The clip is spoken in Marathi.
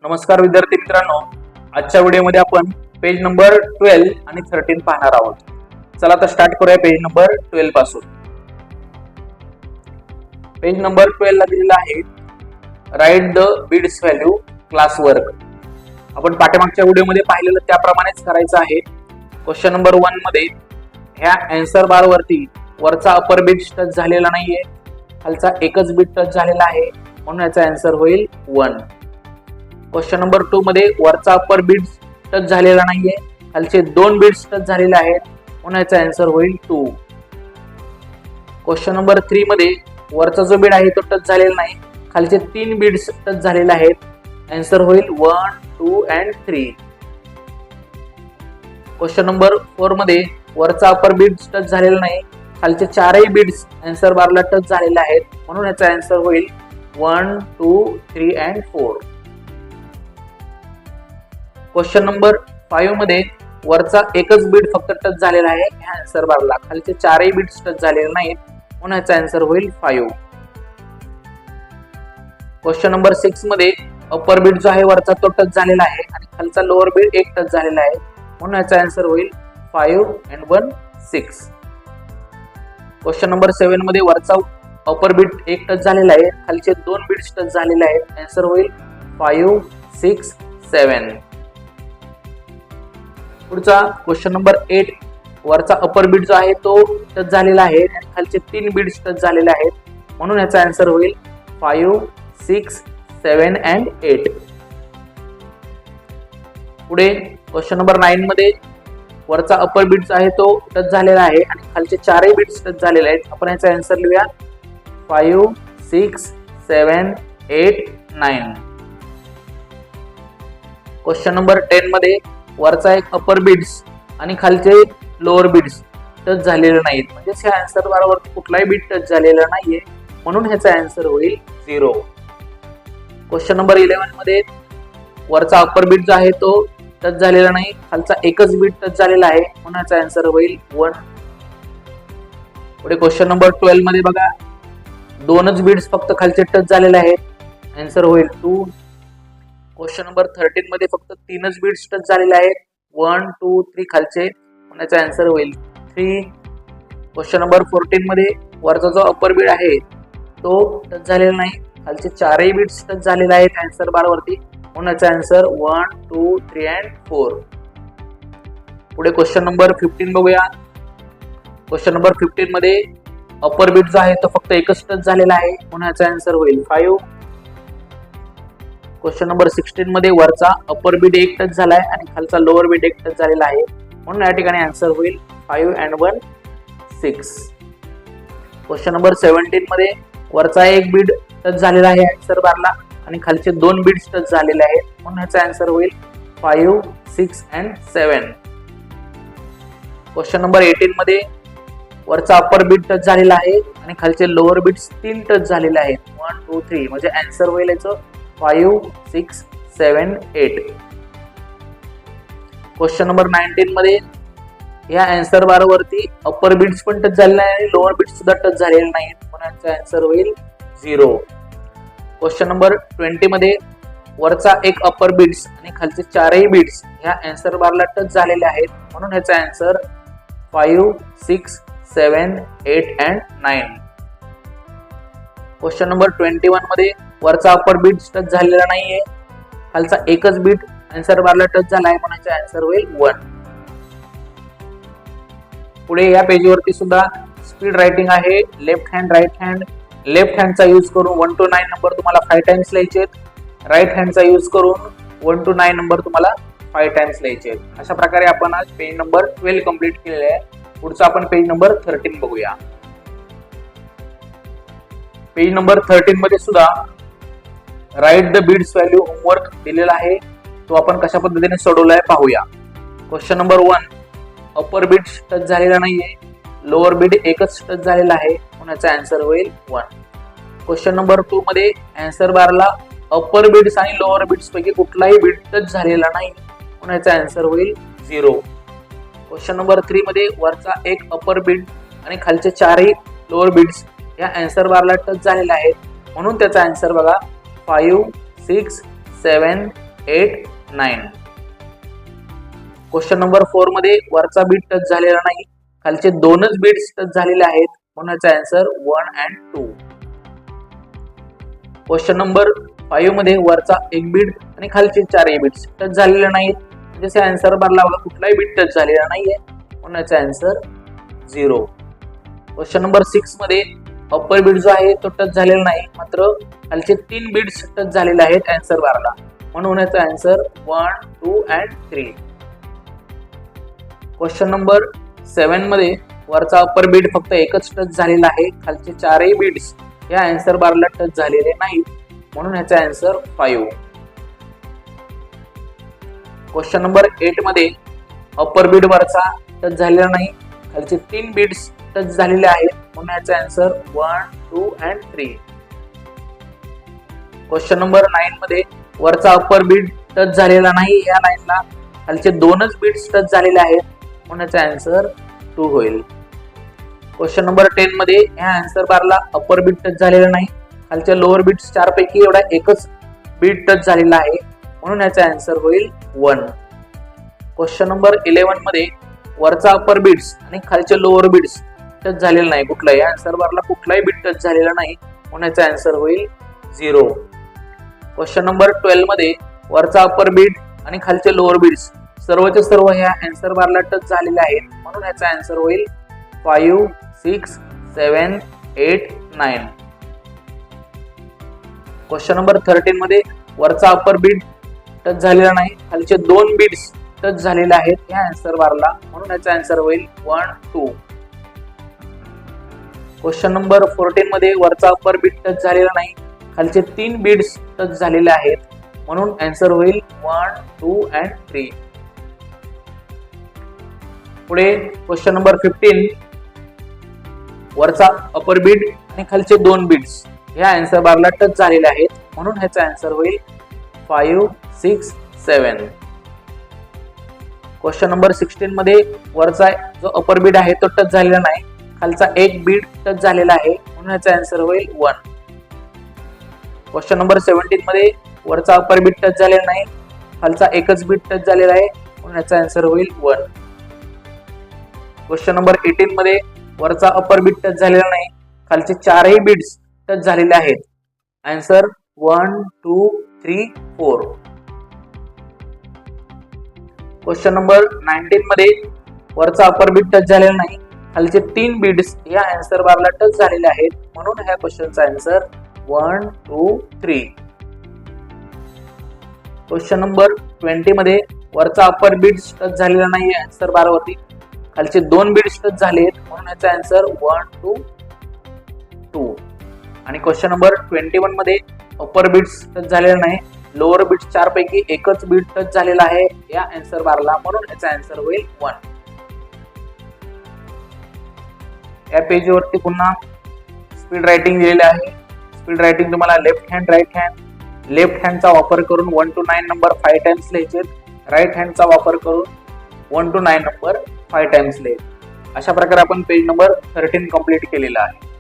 नमस्कार विद्यार्थी मित्रांनो, आजच्या व्हिडिओमध्ये आपण पेज नंबर 12 आणि 13 पाहणार आहोत. चला तर स्टार्ट करूया पेज नंबर 12 पासून. पेज नंबर 12 ला दिलेला आहे right the bids value class work. आपण पाठीमागच्या व्हिडिओमध्ये पाहिलेलं त्याप्रमाणेच करायचं आहे. क्वेश्चन नंबर 1 मध्ये ह्या आन्सर बार वरती वरचा अपर बिट टच झालेला नाहीये, खालचा एकच बिट टच झालेला आहे, म्हणून याचा आन्सर होईल 1. क्वेश्चन नंबर 2 मध्ये वरचा अपर बिट्स टच झालेला नाहीये, खालचे 2 बिट्स टच झालेले आहेत, म्हणून याचा आन्सर होईल 2. क्वेश्चन नंबर 3 मध्ये वरचा जो बिट आहे तो टच झालेला नाही, खालचे 3 बिट्स टच झालेले आहेत, आन्सर होईल 1, 2 and 3. क्वेश्चन नंबर 4 मध्ये वरचा अपर बिट्स टच झालेला नाही, खालचे 4ही बिट्स आन्सर बारला टच झालेले आहेत, म्हणून याचा आन्सर होईल 1, 2, 3 and 4. क्वेश्चन नंबर 5 मध्ये वरचा एकच बिट फक्त टच झालेला आहे ह्या आन्सर बारला, खालचे 4ही बिट्स टच झालेले नाहीत, म्हणून याचा आन्सर होईल 5. क्वेश्चन नंबर 6 मध्ये अपर बिट जो आहे वरचा तो टच झालेला आहे आणि खालचा लोअर बिट एक टच झालेला आहे, म्हणून याचा आन्सर होईल 5 and 1, 6. क्वेश्चन नंबर 7 मध्ये वरचा अपर बिट एक टच झालेला आहे, खालचे 2 बिट्स टच झालेले आहेत, आन्सर होईल 5, 6, 7. पुढचा क्वेश्चन नंबर 8 वरचा अपर बिट जो आहे तो टच झालेला आहे आणि खालचे 3 बिट्स टच झालेले आहेत, म्हणून याचा आन्सर होईल 5, 6, 7 and 8. पुढे क्वेश्चन नंबर 9 मध्ये वरचा अपर बिट जो आहे तो टच झालेला आहे आणि खालचे 4ही बिट्स टच झालेले आहेत, आपण याचा आन्सर लिहूया 5, 6, 7, 8, 9. क्वेश्चन नंबर 10 मध्ये वरचा एक अपर बिट्स आणि खालचे लोअर बिट्स टच झालेले नाहीत, म्हणजे ह्या आन्सर बारवरती कुठलाही बिट टच झालेला नाहीये, म्हणून ह्याचा आन्सर होईल 0. क्वेश्चन नंबर 11 मध्ये वरचा अपर बिट जो आहे तो टच झालेला नाही, खालचा एकच बिट टच झालेला आहे, म्हणून याचा आन्सर होईल 1. पुढे क्वेश्चन नंबर 12 मध्ये बघा 2च बिट्स फक्त खालचे टच झालेले आहेत, आन्सर होईल 2. क्वेश्चन नंबर 13 मध्ये फक्त 3च बिट्स टच झालेले आहेत, 1, 2, 3 खालचे, म्हणून याचा आन्सर होईल 3. क्वेश्चन नंबर 14 मध्ये वरचा जो अपर बिट आहे तो टच झालेला नाही, खालचे 4ही बिट्स टच झालेले आहेत आन्सर बार वरती, म्हणून याचा आन्सर 1, 2, 3 and 4. पुढे क्वेश्चन नंबर 15 बघूया. क्वेश्चन नंबर 15 मध्ये अपर बिट जो आहे तो फक्त एकच टच झालेला आहे, म्हणून याचा आन्सर होईल 5. क्वेश्चन नंबर 16 मध्ये वरचा अपर बिट एक टच झाला आहे आणि खालचा लोअर बिट एक टच झालेला आहे, म्हणून या ठिकाणी आन्सर होईल 5 and 1, 6. क्वेश्चन नंबर 17 मध्ये वरचा एक बिट टच झालेला आहे आन्सर बारला आणि खालचे 2 बिट्स टच झालेले आहेत, म्हणून याचा आन्सर होईल 5, 6 and 7. क्वेश्चन नंबर 18 मध्ये वरचा अपर बिट टच झालेला आहे आणि खालचे लोअर बिट्स 3 टच झालेले आहेत, 1, 2, 3, म्हणजे आन्सर होईल याचं 5, 6, 7, 8. क्वेश्चन नंबर 19 मध्ये या आन्सर बार वरती अपर बिट्स पण टच झालेले आहे आणि लोअर बिट्स सुद्धा टच झालेले नाहीत, म्हणून याचा आन्सर होईल 0. क्वेश्चन नंबर 20 मध्ये वरचा एक अपर बिट्स आणि खालचे 4ही बिट्स ह्या आन्सर बारला टच झालेले आहेत, म्हणून ह्याचा आन्सर 5, 6, 7, 8 and 9. क्वेश्चन नंबर 21 मध्ये वरचा अपर बिट टच झालेला नाहीये, खालचा एकच बिट आन्सर बारला टच झाला आहे, म्हणून याचा आन्सर होईल 1. पुढे या पेजवरती सुद्धा स्पीड रायटिंग आहे, left hand right hand. Left हँडचा यूज करून 1 to 9 नंबर तुम्हाला 5 टाइम्स लिहायचे आहेत, राईट हँडचा यूज करून 1 to 9 नंबर तुम्हाला 5 टाइम्स लिहायचे आहेत. अशा प्रकारे आपण आज पेज नंबर 12 कंप्लीट केलेले आहे. पुढचा आपण पेज नंबर 13 बघूया. पेज नंबर 13 मध्ये सुद्धा write the bits value homework दिलेला आहे, तो आपण कशा पद्धतीने सोडवलाय पाहूया. क्वेश्चन नंबर 1 अपर बिट टच झालेला नाहीये, लोअर बिट एकच टच झालेला आहे, म्हणून याचा आन्सर होईल 1. क्वेश्चन नंबर 2 मध्ये आन्सर बारला अपर बिट्स आणि लोअर बिट्स पैकी कुठलाही बिट टच झालेला नाही, म्हणून याचा आन्सर होईल 0. क्वेश्चन नंबर 3 मध्ये वरचा एक अपर बिट आणि खालचे 4ही लोअर बिट्स या आन्सर बारला टच झालेले आहेत, म्हणून त्याचा आन्सर बघा 5, 6, 7, 8 9. क्वेश्चन नंबर 4 मध्ये वरचा बीट टच झालेला नाही, खालचे दोनच बीट्स टच झालेले आहेत, म्हणून याचा आन्सर 1 and 2. क्वेश्चन नंबर 5 मध्ये वरचा एक बीट आणि खालचे चारही बीट्स टच झालेले नाहीत, म्हणजे आन्सर बारला बघा कुठलाही बीट टच झालेला नाहीये, म्हणून याचा आन्सर 0. क्वेश्चन नंबर 6 मध्ये अप्पर बीट जो आहे तो टच झालेला नाही, मात्र खालचे 3 बीट्स टच झालेले आहेत आन्सर बारला, म्हणून याचा आन्सर 1 2 and 3. क्वेश्चन नंबर 7 मध्ये वरचा अप्पर बीट फक्त एकच टच झालेला आहे, खालचे चारही बीट्स या आन्सर बारला टच झालेले नाहीत, म्हणून याचा आन्सर 5. क्वेश्चन नंबर 8 मध्ये अप्पर बीट वरचा टच झालेला नाही, खालचे 3 बीट्स टच झालेले आहेत, म्हणून याचा आन्सर 1 2 and 3. क्वेश्चन नंबर 9 मध्ये वरचा अप्पर बीट टच झालेला नाही, या लाईनला खालचे दोनच बीट्स टच झालेले आहेत, म्हणून याचा आन्सर 2 होईल. क्वेश्चन नंबर 10 मध्ये या आन्सर बारला अप्पर बीट टच झालेला नाही, खालच्या लोअर बीट्स 4 पैकी एवढा एकच बीट टच झालेला आहे, म्हणून याचा आन्सर होईल 1. क्वेश्चन नंबर 11 मध्ये वरचा अप्पर बीट्स आणि खालचे लोअर बीट्स टच झालेला नाही, कुठलाही आन्सर बारला कुठलाही बीट टच झालेला नाही, म्हणून याचा आन्सर होईल 0. क्वेश्चन नंबर 12 मध्ये वरचा अप्पर बीट आणि खालचे लोअर बीट्स सर्वचे सर्व ह्या आन्सर बारला टच झालेले आहेत, म्हणून याचा आन्सर होईल 5 6 7 8 9. क्वेश्चन नंबर 13 मध्ये वरचा अप्पर बीट टच झालेला नाही, खालचे 2 बीट्स टच झालेले आहेत या आन्सर बारला, म्हणून याचा आन्सर होईल 1 2. क्वेश्चन नंबर 14 मध्ये वरचा अप्पर बीट टच झालेला नाही, खालचे 3 बीट्स टच झालेले आहेत, म्हणून आन्सर होईल 1 2 and 3. पुढे क्वेश्चन नंबर 15 वरचा अप्पर बीट आणि खालचे 2 बीट्स या आन्सर बारला टच झालेले आहेत, म्हणून ह्याचा आन्सर होईल 5 6 7. क्वेश्चन नंबर 16 मध्ये वरचा जो अप्पर बीट आहे तो टच झालेला नाही, खालचा एक बीट टच झालेला आहे, म्हणून याचा आन्सर होईल 1. क्वेश्चन नंबर 17 मध्ये वरचा अप्पर बीट टच झालेला नाही, खालचा एकच बीट टच झालेला आहे, म्हणून याचा आन्सर होईल 1. क्वेश्चन नंबर 18 मध्ये वरचा अप्पर बीट टच झालेला नाही, खालचे चारही बीट्स टच झालेले आहेत, आन्सर 1 2 3 4. क्वेश्चन नंबर 19 मध्ये वरचा अप्पर बीट टच झालेला नाही, खालचे 3 बीट्स या आन्सर बारला टच झालेले आहेत, म्हणून ह्या क्वेश्चनचा आन्सर 1 2 3. क्वेश्चन नंबर 20 मध्ये वरचा अप्पर बीट्स टच झालेला नाही आन्सर बारवरती, खालचे 2 बीट्स टच झाले आहेत, म्हणून याचा आन्सर 1 2 2. आणि क्वेश्चन नंबर 21 मध्ये अप्पर बीट्स टच झालेला नाही, लोअर बीट्स 4 पैकी एकच बीट टच झालेला आहे या आन्सर बारला, म्हणून याचा आन्सर होईल 1. या पेज वरती पुन्हा स्पीड रायटिंग दिलेले आहे. स्पीड रायटिंग तुम्हाला left hand right hand, left हँडचा वापर करून 1 to 9 नंबर 5 टाइम्स लिहायचे, राईट हँडचा वापर करून 1 to 9 नंबर 5 टाइम्स लिहायचे. अशा प्रकारे आपण पेज नंबर 13 कंप्लीट केलेला आहे.